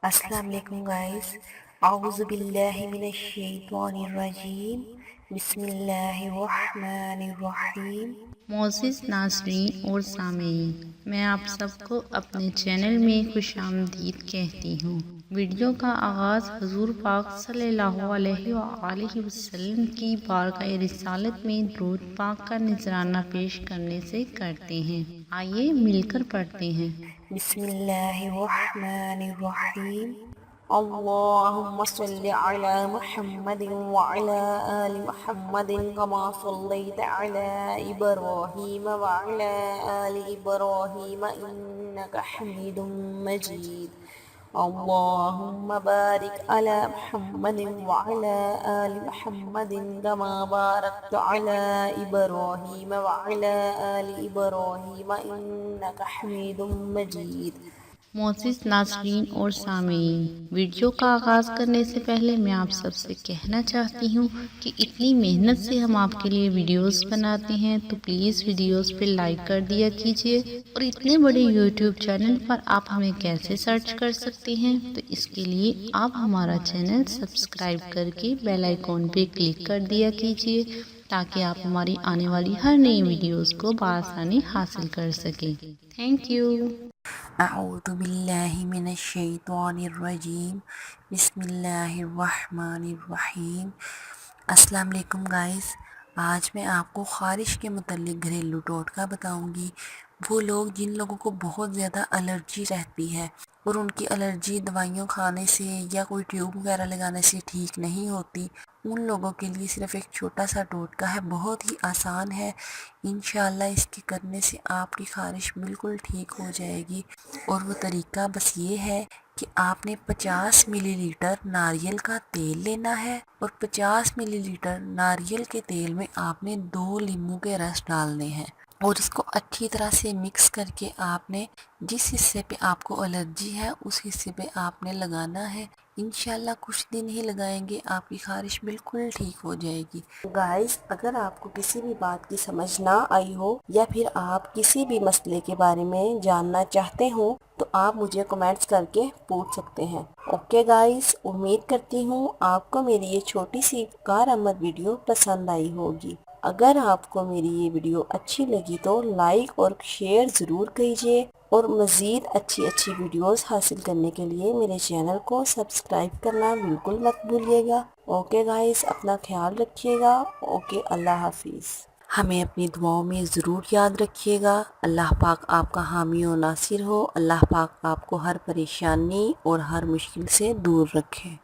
السلام علیکم گائز، اعوذ باللہ من الشیطان الرجیم، بسم اللہ الرحمن الرحیم۔ معزز ناظرین اور سامعین، میں آپ سب کو اپنے چینل میں خوش آمدید کہتی ہوں۔ ویڈیو کا آغاز حضور پاک صلی اللہ علیہ وآلہ وسلم کی بارگاہ رسالت میں درود پاک کا نذرانہ پیش کرنے سے کرتے ہیں۔ آئیے مل کر پڑھتے ہیں۔ بسم اللہ الرحمن الرحیم۔ اللہم صل علی محمد وعلی آل محمد کما صلیت علی ابراہیم وعلی آل ابراہیم انک حمید مجید۔ اللہم بارک علی محمد وعلی آل محمد کما بارکت علی ابراہیم وعلی آل ابراہیم انک حمید مجید۔ معزز ناظرین اور سامعین، ویڈیو کا آغاز کرنے سے پہلے میں آپ سب سے کہنا چاہتی ہوں کہ اتنی محنت سے ہم آپ کے لیے ویڈیوز بناتے ہیں تو پلیز ویڈیوز پہ لائک کر دیا کیجیے، اور اتنے بڑے یوٹیوب چینل پر آپ ہمیں کیسے سرچ کر سکتے ہیں، تو اس کے لیے آپ ہمارا چینل سبسکرائب کر کے بیل آئیکن پہ کلک کر دیا کیجیے تاکہ آپ ہماری آنے والی ہر نئی ویڈیوز کو بآسانی حاصل کر سکیں۔ Thank you. اعوذ باللہ من الشیطان الرجیم، بسم اللہ الرحمن الرحیم۔ السلام علیکم گائز، آج میں آپ کو خارش کے متعلق گھریلو ٹوٹکا بتاؤں گی۔ وہ لوگ جن لوگوں کو بہت زیادہ الرجی رہتی ہے اور ان کی الرجی دوائیوں کھانے سے یا کوئی ٹیوب وغیرہ لگانے سے ٹھیک نہیں ہوتی، ان لوگوں کے لیے صرف ایک چھوٹا سا ٹوٹکا ہے، بہت ہی آسان ہے۔ انشاءاللہ اس کے کرنے سے آپ کی خارش بالکل ٹھیک ہو جائے گی، اور وہ طریقہ بس یہ ہے کہ آپ نے 50 ملی لیٹر ناریل کا تیل لینا ہے، اور 50 ملی لیٹر ناریل کے تیل میں آپ نے 2 لیموں کے رس ڈالنے ہیں، اور اس کو اچھی طرح سے مکس کر کے آپ نے جس حصے پہ آپ کو الرجی ہے اس حصے پہ آپ نے لگانا ہے۔ انشاءاللہ کچھ دن ہی لگائیں گے آپ کی خارش بالکل ٹھیک ہو جائے گی۔ گائز، اگر آپ کو کسی بھی بات کی سمجھ نہ آئی ہو یا پھر آپ کسی بھی مسئلے کے بارے میں جاننا چاہتے ہو تو آپ مجھے کمنٹس کر کے پوچھ سکتے ہیں۔ اوکے گائز، امید کرتی ہوں آپ کو میری یہ چھوٹی سی کارآمد ویڈیو پسند آئی ہوگی۔ اگر آپ کو میری یہ ویڈیو اچھی لگی تو لائک اور شیئر ضرور کیجیے، اور مزید اچھی ویڈیوز حاصل کرنے کے لیے میرے چینل کو سبسکرائب کرنا بالکل مت بھولیے گا۔ اوکے گائز، اپنا خیال رکھیے گا۔ اوکے، اللہ حافظ۔ ہمیں اپنی دعاؤں میں ضرور یاد رکھیے گا۔ اللہ پاک آپ کا حامی و ناصر ہو۔ اللہ پاک آپ کو ہر پریشانی اور ہر مشکل سے دور رکھے۔